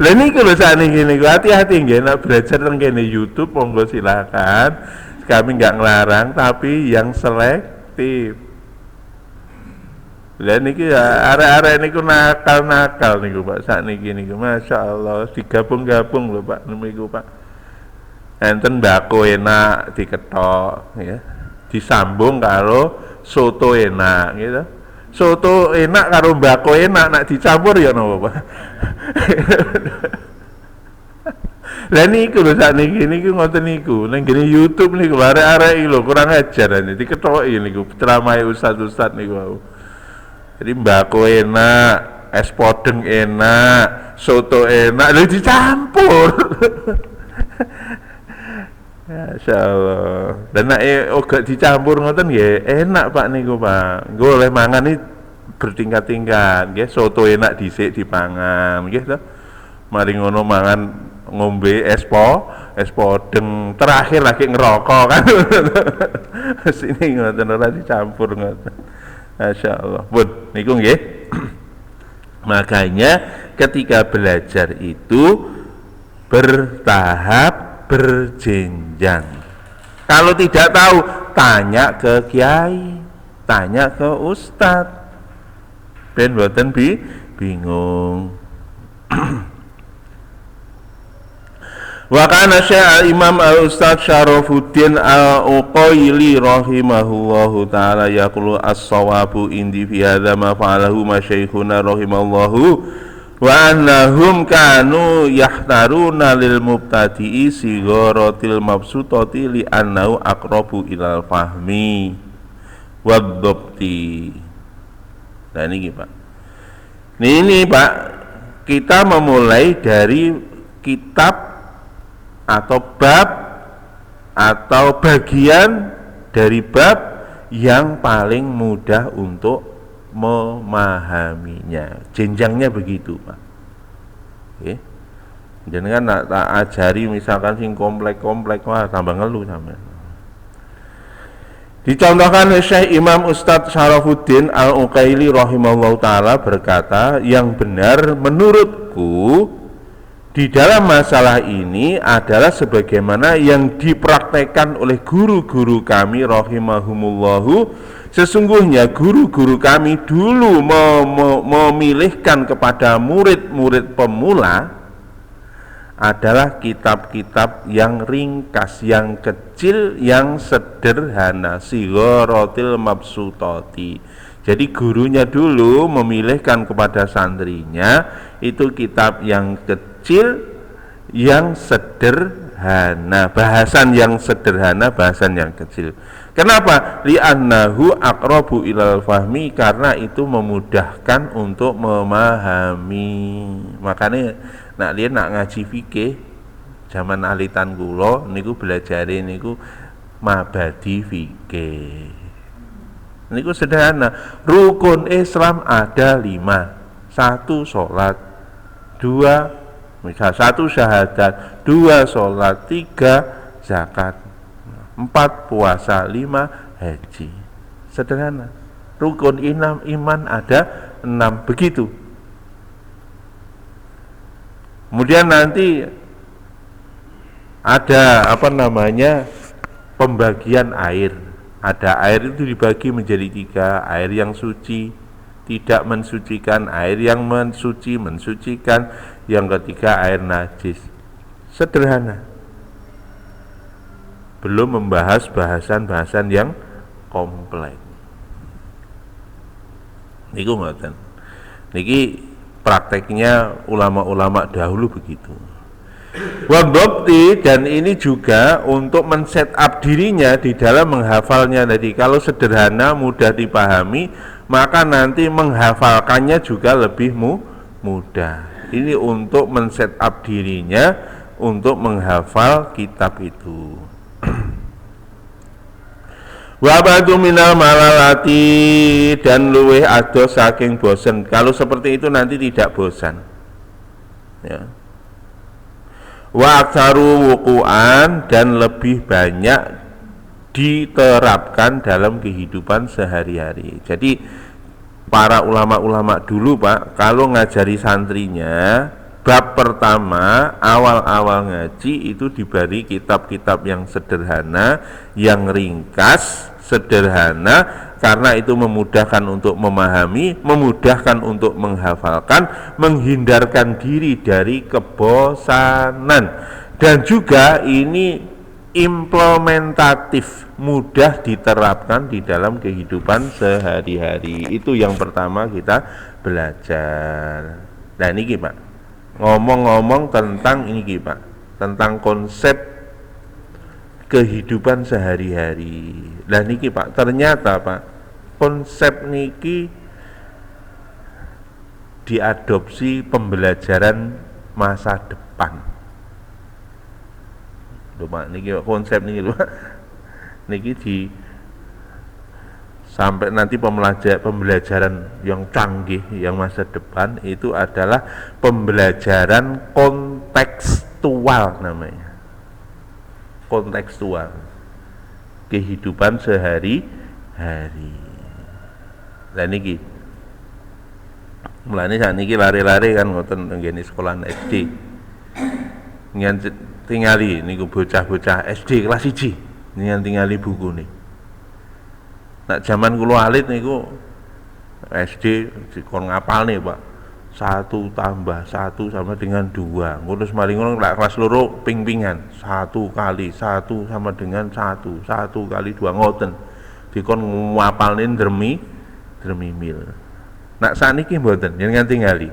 Lah niku lho sakniki niku, hati-hati nggih nek belajar teng kene YouTube monggo silakan. Kami enggak ngelarang tapi yang selektif. Lah niki ya arek-arek niku nakal-nakal niku Pak sakniki niku. Masyaallah digabung-gabung lho Pak niku Pak. Enten mbako enak diketok ya. Disambung karo soto enak gitu. Soto enak karo mbako enak nak dicampur ya napa Pak. Lah niku lho sakniki niku ngoten niku. Ning gene YouTube niku arek-arek iki lho kurang ajar ini diketoki niku ceramahe ustaz-ustaz niku. Jadi mbako enak, es podeng enak, soto enak, lho dicampur. Masyaallah. Dan nek uga dicampur ngoten nggih enak Pak niku Pak. Nggo oleh mangan iki bertingkat-tingkat nggih. Soto enak dhisik dipangan nggih to. Mari ngono mangan ngombe es podeng, terakhir lagi ngerokok kan. Sini ngoten ora dicampur ngoten. Masyaallah. Pun niku nggih. Makanya ketika belajar itu bertahap, berjenjang. Kalau tidak tahu, tanya ke kiai, tanya ke ustadz. Ben mboten bingung. Wa kana Syekh Imam Al-Ustadz Syarafuddin Al-Uqaili rahimahullahu taala yaqulu as-shawabu indi fi hadza ma fa'alahu masyaikhuna rahimallahu Wa annahum kanu yahtaruna lil mubtadi'i sigharatil mabsutati li annahu aqrabu ilal fahmi wadhabti. Nah ini Pak. Ini Pak, kita memulai dari kitab atau bab atau bagian dari bab yang paling mudah untuk memahaminya. Jenjangnya begitu Pak. Oke. Jadi kan tak ajari misalkan sing komplek-komplek, wah tambah ngeluh sampean. Dicontohkan Syekh Imam Ustadz Syarafuddin Al-Uqaili rahimahullah ta'ala berkata, yang benar menurutku di dalam masalah ini adalah sebagaimana yang dipraktekkan oleh guru-guru kami rahimahumullahu. Sesungguhnya guru-guru kami dulu memilihkan kepada murid-murid pemula adalah kitab-kitab yang ringkas, yang kecil, yang sederhana, sigharatil mabsutati. Jadi gurunya dulu memilihkan kepada santrinya itu kitab yang kecil, yang sederhana, bahasan yang sederhana, bahasan yang kecil. Kenapa? Li'annahu aqrabu ilal fahmi, karena itu memudahkan untuk memahami. Makanya nak lihat nak ngaji fikih zaman alitan kula niku belajare niku mabadi fikih. Niku sederhana. Rukun Islam ada 5. 1 sholat, 2 misal 1 syahadat, 2 sholat, 3 zakat, 4 puasa, 5 haji. Sederhana. Rukun iman ada 6, begitu. Kemudian nanti ada pembagian air. Ada air itu dibagi menjadi 3, air yang suci, tidak mensucikan, air yang mensucikan, yang ketiga air najis. Sederhana. Belum membahas bahasan-bahasan yang kompleks. Niku ngoten. Niki prakteknya ulama-ulama dahulu begitu. Wadhabti, dan ini juga untuk men-set up dirinya di dalam menghafalnya tadi. Kalau sederhana, mudah dipahami, maka nanti menghafalkannya juga lebih mudah. Ini untuk men-set up dirinya untuk menghafal kitab itu. Wabadu minal malalati, dan luweh ados saking bosan. Kalau seperti itu nanti tidak bosan. Ya. Wa aktsaru wuqu'an, dan lebih banyak diterapkan dalam kehidupan sehari-hari. Jadi para ulama-ulama dulu Pak, kalau ngajari santrinya, bab pertama awal-awal ngaji itu diberi kitab-kitab yang sederhana, yang ringkas, sederhana, karena itu memudahkan untuk memahami, memudahkan untuk menghafalkan, menghindarkan diri dari kebosanan, dan juga ini implementatif, mudah diterapkan di dalam kehidupan sehari-hari. Itu yang pertama kita belajar. Nah ini Pak, ngomong-ngomong tentang ini Pak, tentang konsep kehidupan sehari-hari. Lah niki Pak, ternyata Pak, konsep niki diadopsi pembelajaran masa depan. Loh Pak, niki konsep niki lho. Niki di sampai nanti pembelajaran yang canggih yang masa depan itu adalah pembelajaran kontekstual namanya. Kontekstual kehidupan sehari-hari. Lah niki mulane sakniki lari-lari kan ngoten nggene sekolah SD. Ngan tingali niku bocah-bocah SD kelas 1 ngan tingali buku nih. Nak zaman kula alit niku SD dikon ngapalne Pak. 1 tambah 1 sama dengan 2. Ngono mari ngono lak kelas loro ping-pingan. 1 kali 1 sama dengan 1. 1 kali 2 ngoten. Dikon ngapalne dremi mil. Nak sakniki mboten yen nganti ngali.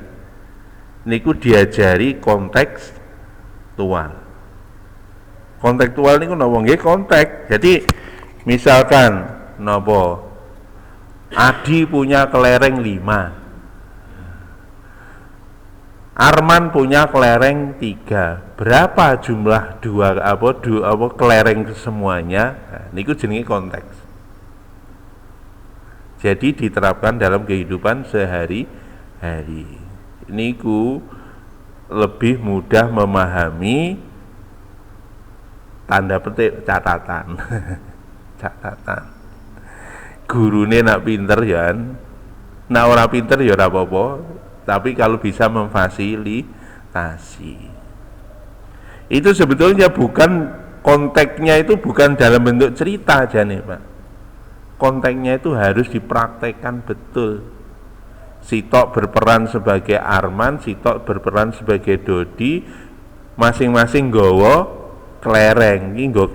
niku diajari kontekstual. Kontekstual niku napa nggih konteks. Jadi misalkan napa Adi punya kelereng 5. Arman punya kelereng 3. Berapa jumlah kelereng semuanya? Nah, niku jenenge konteks. Jadi diterapkan dalam kehidupan sehari-hari. Niku lebih mudah memahami tanda petik catatan. Catatan. Gurune nak pinter ya, nak ora pinter ya ora apa-apa. Tapi kalau bisa memfasilitasi, itu sebetulnya bukan konteksnya, itu bukan dalam bentuk cerita aja nih Pak. Konteksnya itu harus dipraktekkan betul. Sitok berperan sebagai Arman, Sitok berperan sebagai Dodi, masing-masing nggawa kelereng. Ini nggawa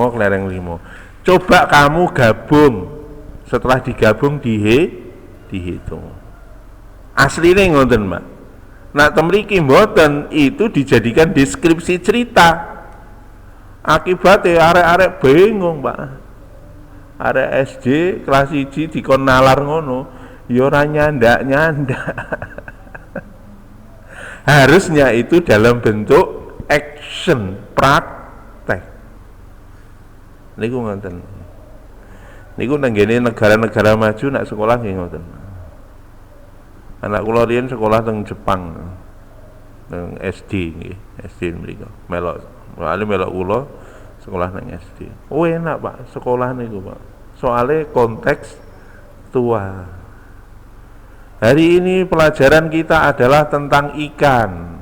kelereng 5. Coba kamu gabung, setelah digabung dihitung. Aslinya ngoten Mbak. Nah temriki mboten, itu dijadikan deskripsi cerita. Akibatnya arek-arek bingung Pak. Arek SD kelas 1 dikon nalar ngono, ya ora nyandak. Harusnya itu dalam bentuk action, praktek. Niku ngoten. Niku nang ngene negara-negara maju nak sekolah nggih ngoten. Anak kula riyen sekolah teng Jepang, teng SD nggih, SD mriko. Melok kula sekolah nang SD. Oh enak Pak, sekolah niku Pak. Soale konteks tua. Hari ini pelajaran kita adalah tentang ikan.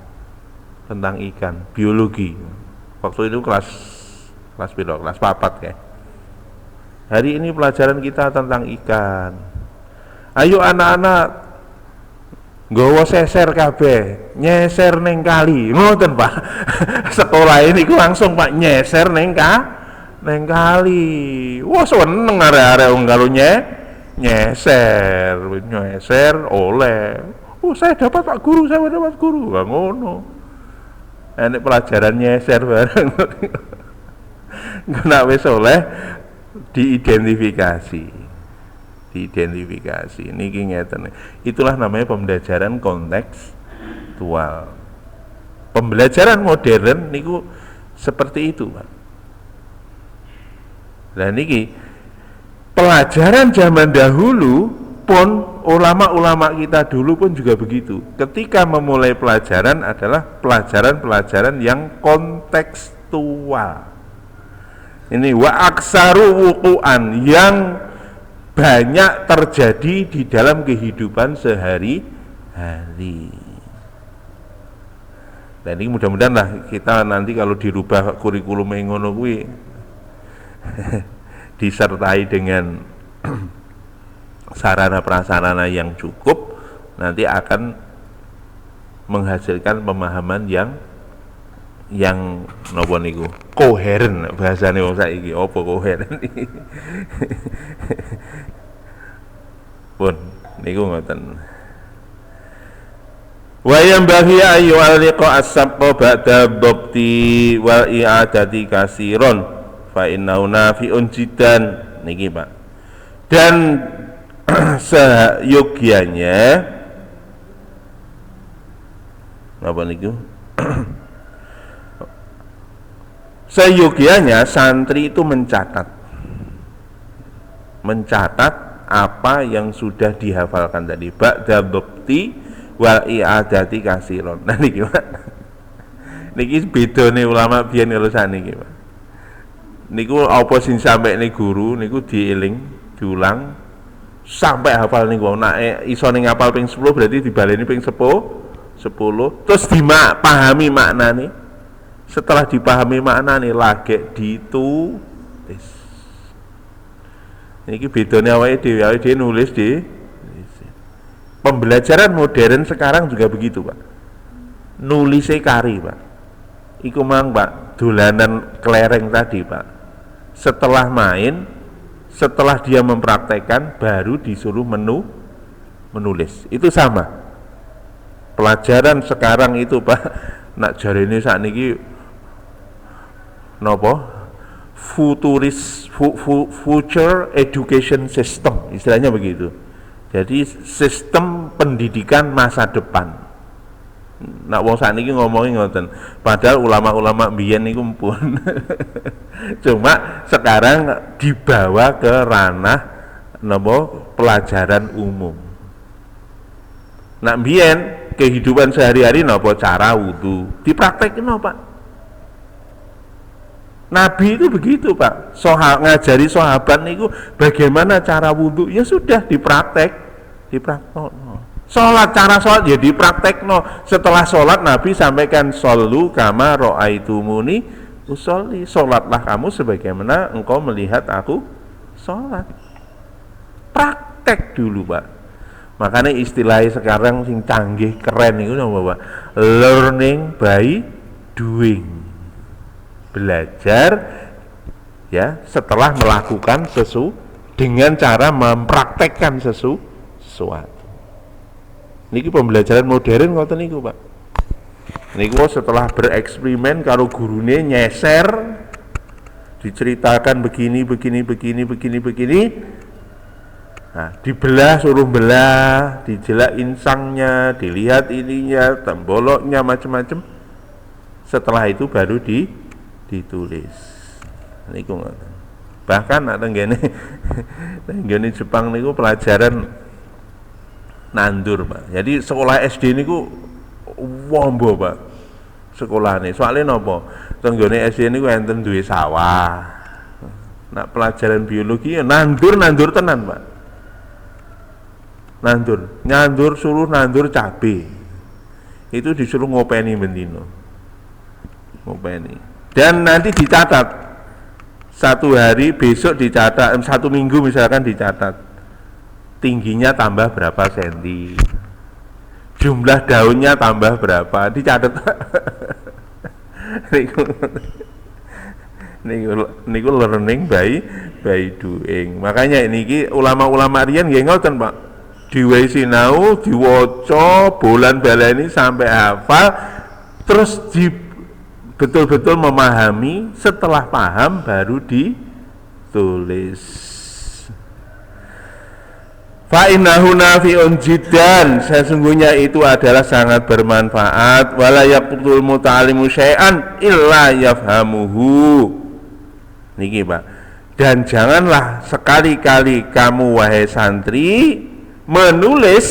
Tentang ikan, biologi. Waktu itu kelas piro? Kelas 4 ya. Hari ini pelajaran kita tentang ikan. Ayo anak-anak nggawa seser kabeh, nyeser ning kali. Ngoten Pak. Sekolah ini ku langsung Pak nyeser ning kali. Wah seneng arek-arek wong kalau nyeser oleh. Oh saya dapat Pak Guru, Wah ngono. Enek pelajaran nyeser bareng. Nek wis oleh diidentifikasi niki ngeten. Itulah namanya pembelajaran kontekstual. Pembelajaran modern niku seperti itu Pak. Nah niki pelajaran zaman dahulu pun, ulama-ulama kita dulu pun juga begitu. Ketika memulai pelajaran adalah pelajaran-pelajaran yang kontekstual. Ini wa aksaru wuqu'an, yang banyak terjadi di dalam kehidupan sehari-hari. Dan ini mudah-mudahan lah kita nanti kalau dirubah kurikulum yang ngono kuwi disertai dengan sarana prasarana yang cukup, nanti akan menghasilkan pemahaman yang napa niku koheren, bahasane wong saiki apa koheren. Pun niku ngoten. Wa yang bagi ayu alqa as-sabqa ba'da dhabti wal i'adati kasiron fa innahu nafi'un jiddan niki Pak. Dan seyogianya apa niku? Seyogianya santri itu mencatat apa yang sudah dihafalkan tadi, ba'da dhabti wal i'adati kasiron. Nah niki Pak, niki bedane ulama biyen karo saniki Pak. Niku apa sing sampai nih guru niku dieling, diulang sampai hafal niku. Nek iso ning hafal ping 10 berarti dibaleni ping 10, terus dipahami maknane. Setelah dipahami maknane lagi ditulis. Niki bedane awake dhewe nulis di pembelajaran modern sekarang juga begitu Pak. Nulisnya kari Pak. Iku mang Pak, dolanan kelereng tadi Pak. Setelah main, setelah dia mempraktekkan baru disuruh menulis. Itu sama. Pelajaran sekarang itu Pak, nak jarene sakniki napa? Future education system, istilahnya begitu. Jadi sistem pendidikan masa depan. Nak wong sakniki ngomongin ngoten. Padahal ulama-ulama mbiyen niku pun cuma sekarang dibawa ke ranah napa pelajaran umum. Nak mbiyen kehidupan sehari-hari napa cara wudu dipraktekin Pak. Nabi itu begitu Pak, ngajari sahabat niku bagaimana cara wudu, ya sudah dipraktekno. Sholat, cara sholat ya dipraktekno. Setelah sholat Nabi sampaikan shollu kama ro'aitumuni usolli, sholatlah kamu sebagaimana engkau melihat aku sholat. Praktek dulu Pak. Makanya istilahnya sekarang sing canggih keren itu Pak, learning by doing. Belajar ya setelah melakukan dengan cara mempraktekkan sesuatu. Niki pembelajaran modern ngoten niku Pak. Niku setelah bereksperimen karo gurune nyeser, diceritakan begini. Nah, dibelah, suruh belah, dijelak insangnya, dilihat ininya, temboloknya, macam-macam. Setelah itu baru ditulis. Niku ngoten. Bahkan ada tenggene Jepang niku pelajaran nandur Pak. Jadi sekolah SD niku wombo Pak. Sekolahane. Soalnya napa? Tenggene SD niku enten duwe sawah. Nak pelajaran biologi ya nandur tenan Pak. Nandur suruh nandur cabe. Itu disuruh ngopeni bendino. Ngopeni. Dan nanti dicatat 1 hari, besok dicatat, 1 minggu misalkan dicatat tingginya tambah berapa senti, jumlah daunnya tambah berapa, dicatat. niku learning by doing. Makanya ini ulama-ulama riyen nggih ngoten Pak, diwehi sinau, diwaca, bolan baleni sampai hafal, terus betul-betul memahami, setelah paham baru ditulis. Fa innahu nafi'un jiddan, sesungguhnya itu adalah sangat bermanfaat. Wala yaqtul muta'allimu syai'an illa yafhamuhu. Niki Pak. Dan janganlah sekali-kali kamu wahai santri menulis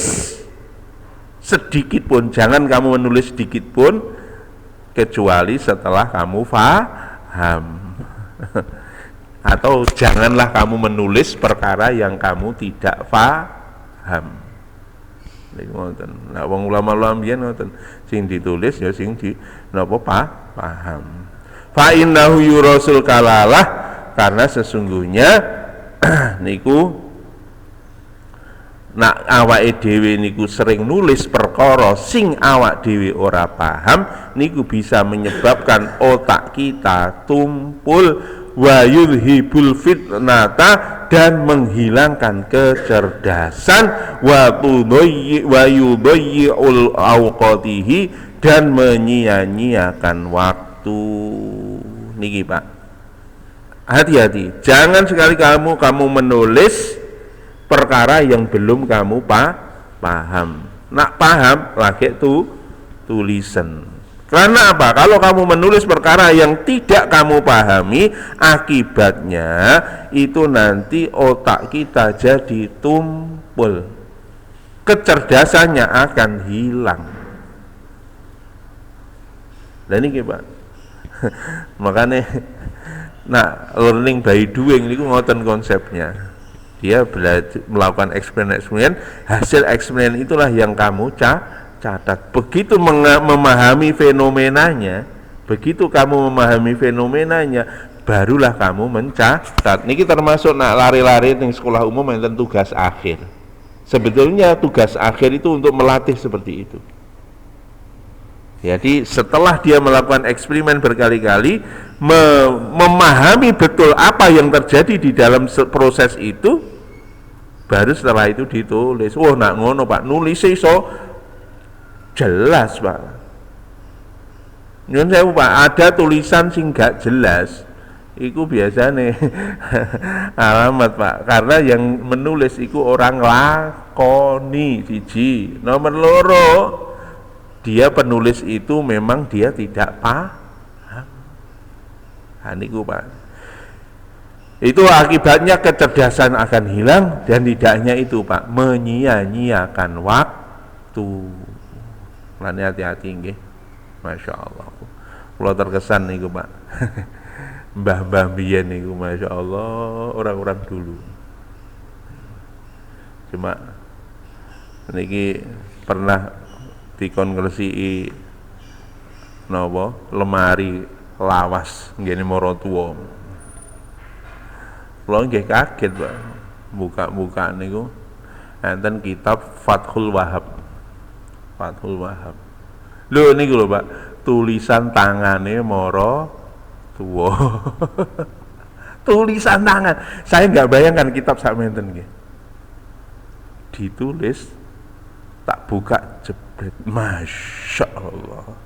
sedikit pun, jangan kamu menulis sedikit pun kecuali setelah kamu paham. Atau janganlah kamu menulis perkara yang kamu tidak paham. Nah, wong ulama-ulama mbiyen ngoten, sing ditulis ya sing napa paham. Fa innahu yurasul kalalah, karena sesungguhnya niku nak awake dhewe niku sering nulis perkara sing awak dhewe ora paham, niku bisa menyebabkan otak kita tumpul, wa yulhibul fitnata, dan menghilangkan kecerdasan, wa yudayyi'ul awqatihi, dan menyia-nyiakan waktu. Niki Pak, hati-hati, jangan sekali kamu menulis perkara yang belum kamu paham. Nak paham lagi tulisan. Karena apa? Kalau kamu menulis perkara yang tidak kamu pahami, akibatnya itu nanti otak kita jadi tumpul, kecerdasannya akan hilang. Dan ini Pak, makanya nah learning by doing ini ngoten konsepnya. Dia belajar, melakukan eksperimen, hasil eksperimen itulah yang kamu catat. Begitu memahami fenomenanya, barulah kamu mencatat. Niki termasuk nak lari-lari di sekolah umum enten tugas akhir. Sebetulnya tugas akhir itu untuk melatih seperti itu. Jadi setelah dia melakukan eksperimen berkali-kali, memahami betul apa yang terjadi di dalam proses itu, baru setelah itu ditulis. Oh nak ngono Pak, nulis iso Jelas, Pak. Nyun sewu, Pak, ada tulisan sing gak jelas. Iku biasanya alamat, Pak. Karena yang menulis iku orang lakoni siji. Nomor loro, dia penulis itu memang dia tidak paham. Niku, Pak. Itu akibatnya kecerdasan akan hilang, dan tidaknya itu, Pak, menyia-nyiakan waktu. Lan hati-hati nggih. Masya Allah. Kula terkesan niku, Pak. Mbah-mbah biyen niku, Masya Allah, orang-orang dulu. Cuma niki pernah dikon ngresiki napa lemari lawas nggene maratuwa. Kula nggih kaget, Pak. Buka-buka niku enten kitab Fathul Wahhab. Fathul Wahhab. Lho niku lho, Pak, tulisan tangane maratuwa. Tulisan tangan. Saya nggak bayangkan kitab sakmenten nggih. Ditulis, tak buka, jebret, Masya Allah.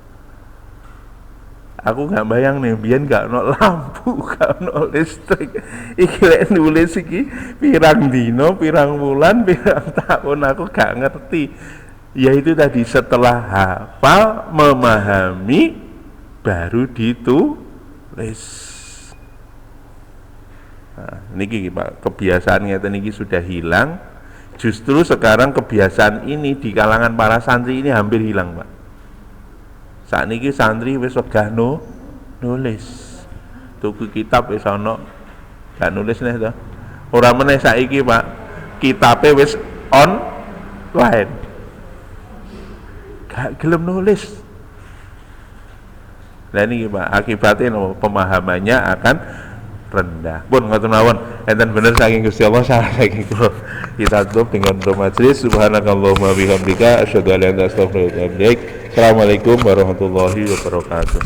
Aku nggak bayang nih, biyen nggak ono lampu, nggak ono listrik. Iki lek nulis iki pirang dino, pirang bulan, pirang tahun, aku nggak ngerti. Ya itu tadi, setelah hafal, memahami, baru ditulis. Nah, niki Pak, kebiasaan ngeten niki sudah hilang. Justru sekarang kebiasaan ini di kalangan para santri ini hampir hilang, Pak. Saat niki santri wis wegah nulis. Tuku kitab wis ana gak nulis neh to. Ora meneh saiki, Pak. Kitabe wis online. Gak gelem nulis. Lah niki, Pak, akibatnya pemahamannya akan rendah. Pun ngoten mawon, enten bener saking Gusti Allah, salah saking kula. Kita tutup dengan doa majelis. Subhanakallahumma bihamdika asyhadu an la ilaha illa anta astaghfiruka wa atubu ilaik. Assalamualaikum warahmatullahi wabarakatuh.